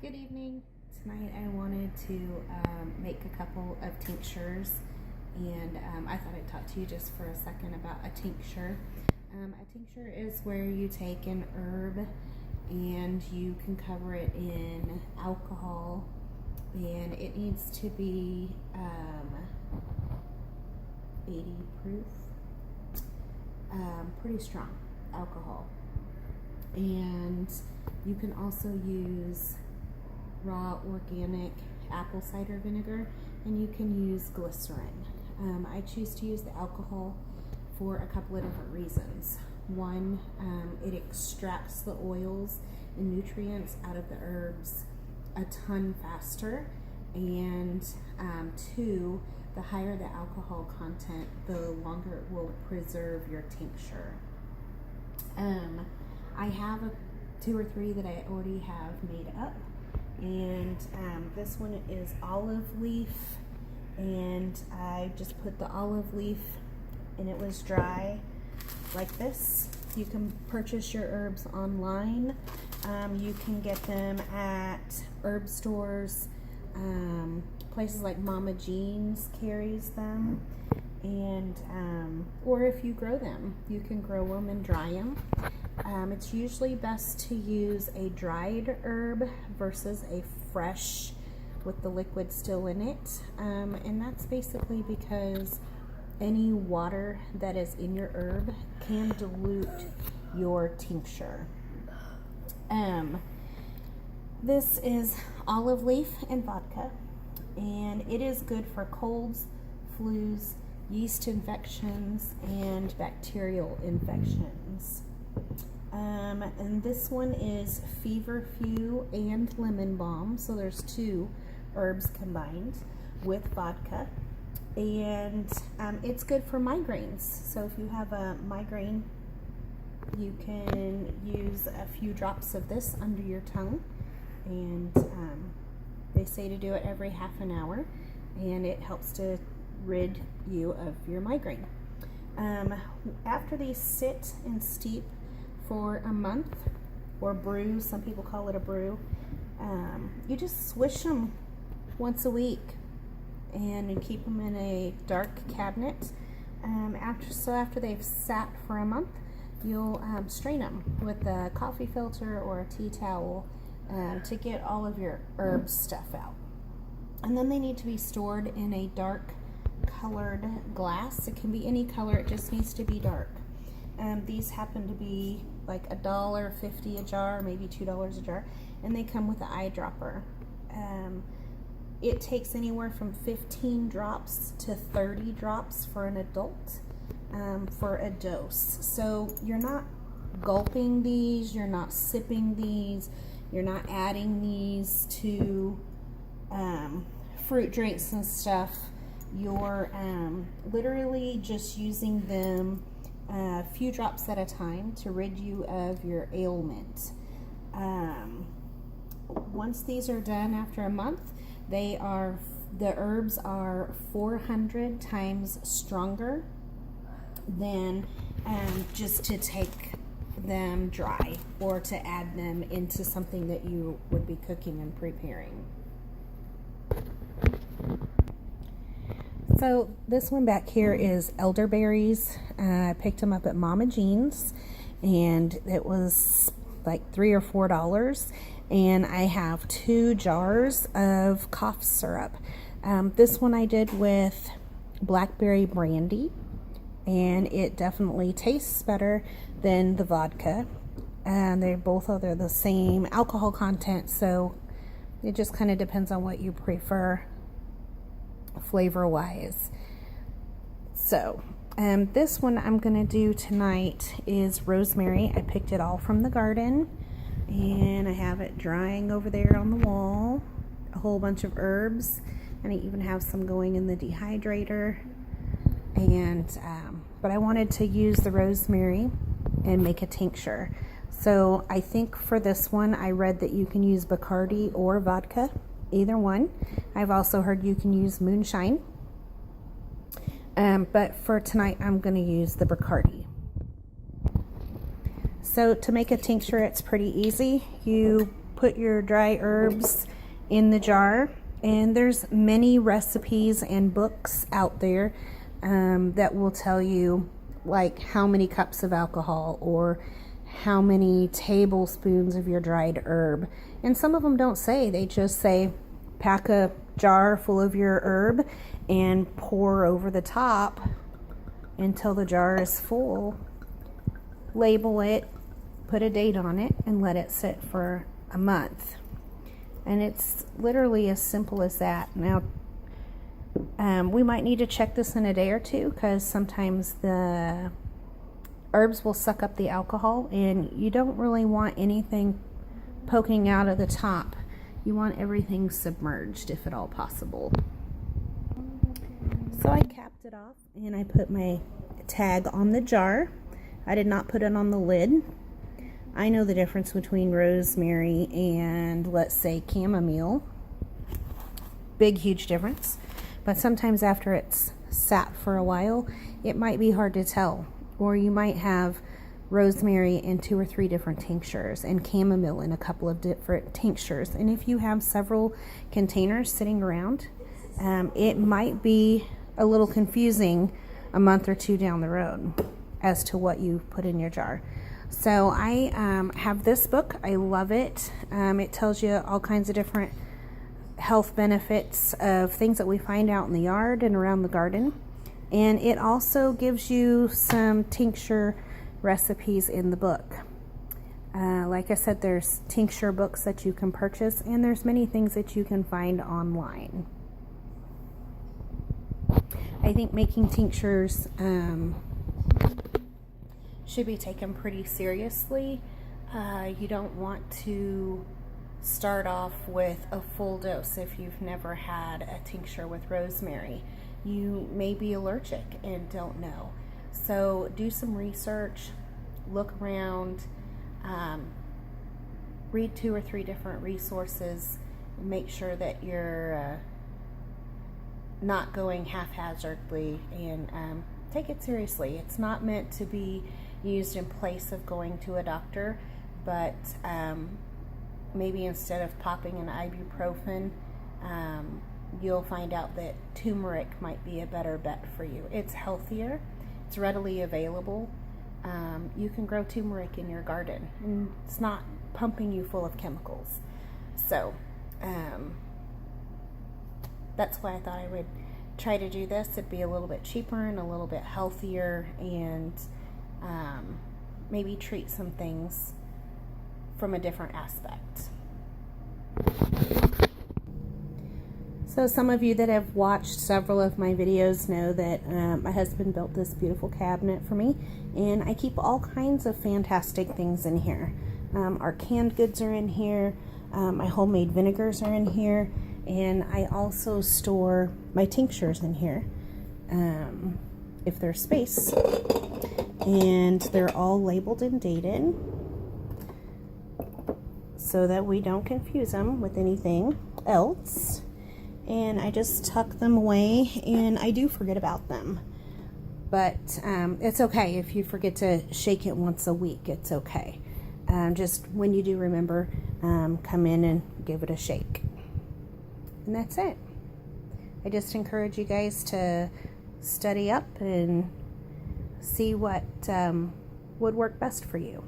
Good evening. Tonight I wanted to make a couple of tinctures, and I thought I'd talk to you just for a second about a tincture. A tincture is where you take an herb and you can cover it in alcohol, and it needs to be 80 proof, pretty strong alcohol. And you can also use raw organic apple cider vinegar, and you can use glycerin. I choose to use the alcohol for a couple of different reasons. One, it extracts the oils and nutrients out of the herbs a ton faster, and two, the higher the alcohol content, the longer it will preserve your tincture. I have two or three that I already have made up, and this one is olive leaf, and I just put the olive leaf, and it was dry like this. You can purchase your herbs online. You can get them at herb stores. Places like Mama Jean's carries them, and or if you grow them, you can grow them and dry them. It's usually best to use a dried herb versus a fresh with the liquid still in it, and that's basically because any water that is in your herb can dilute your tincture. This is olive leaf and vodka, and it is good for colds, flus, yeast infections, and bacterial infections. And this one is feverfew and lemon balm, so there's two herbs combined with vodka, and it's good for migraines. So if you have a migraine, you can use a few drops of this under your tongue, and they say to do it every half an hour, and it helps to rid you of your migraine. After these sit and steep for a month, or brew, some people call it a brew, you just swish them once a week and keep them in a dark cabinet. After they've sat for a month, you'll strain them with a coffee filter or a tea towel to get all of your herb stuff out. And then they need to be stored in a dark colored glass. It can be any color, it just needs to be dark. These happen to be like $1.50 a jar, maybe $2 a jar, and they come with an eyedropper. It takes anywhere from 15 drops to 30 drops for an adult for a dose. So you're not gulping these, you're not sipping these, you're not adding these to fruit drinks and stuff. You're literally just using them a few drops at a time to rid you of your ailment. Once these are done after a month, the herbs are 400 times stronger than just to take them dry or to add them into something that you would be cooking and preparing. So this one back here is elderberries. I picked them up at Mama Jean's, and it was like $3 or $4. And I have 2 jars of cough syrup. This one I did with blackberry brandy, and it definitely tastes better than the vodka. And they're the same alcohol content, so it just kind of depends on what you prefer flavor wise. So this one I'm gonna do tonight is rosemary. I picked it all from the garden, and I have it drying over there on the wall. A whole bunch of herbs, and I even have some going in the dehydrator. And but I wanted to use the rosemary and make a tincture. So I think for this one, I read that you can use Bacardi or vodka, either one. I've also heard you can use moonshine. But for tonight, I'm going to use the Bacardi. So to make a tincture, it's pretty easy. You put your dry herbs in the jar, and there's many recipes and books out there that will tell you like how many cups of alcohol or how many tablespoons of your dried herb. And some of them don't say, they just say pack a jar full of your herb and pour over the top until the jar is full. Label it, put a date on it, and let it sit for a month. And it's literally as simple as that. Now, we might need to check this in a day or two because sometimes the herbs will suck up the alcohol, and you don't really want anything poking out of the top. You want everything submerged if at all possible. So I capped it off and I put my tag on the jar. I did not put it on the lid. I know the difference between rosemary and, let's say, chamomile. Big, huge difference. But sometimes after it's sat for a while, it might be hard to tell. Or you might have rosemary in 2 or 3 different tinctures and chamomile in a couple of different tinctures. And if you have several containers sitting around, it might be a little confusing a month or 2 down the road as to what you put in your jar. So I have this book. I love it. It tells you all kinds of different health benefits of things that we find out in the yard and around the garden. And it also gives you some tincture recipes in the book. Like I said, there's tincture books that you can purchase, and there's many things that you can find online. I think making tinctures should be taken pretty seriously. You don't want to start off with a full dose if you've never had a tincture with rosemary. You may be allergic and don't know. So do some research, look around, read 2 or 3 different resources, make sure that you're not going haphazardly, and take it seriously. It's not meant to be used in place of going to a doctor, but maybe instead of popping an ibuprofen, you'll find out that turmeric might be a better bet for you. It's healthier, it's readily available. You can grow turmeric in your garden, and it's not pumping you full of chemicals. So that's why I thought I would try to do this. It'd be a little bit cheaper and a little bit healthier, and maybe treat some things from a different aspect. So some of you that have watched several of my videos know that my husband built this beautiful cabinet for me, and I keep all kinds of fantastic things in here. Our canned goods are in here, my homemade vinegars are in here, and I also store my tinctures in here if there's space. And they're all labeled and dated so that we don't confuse them with anything else. And I just tuck them away, and I do forget about them, but it's okay if you forget to shake it once a week. It's okay. Just when you do remember, come in and give it a shake, and that's it. I just encourage you guys to study up and see what would work best for you.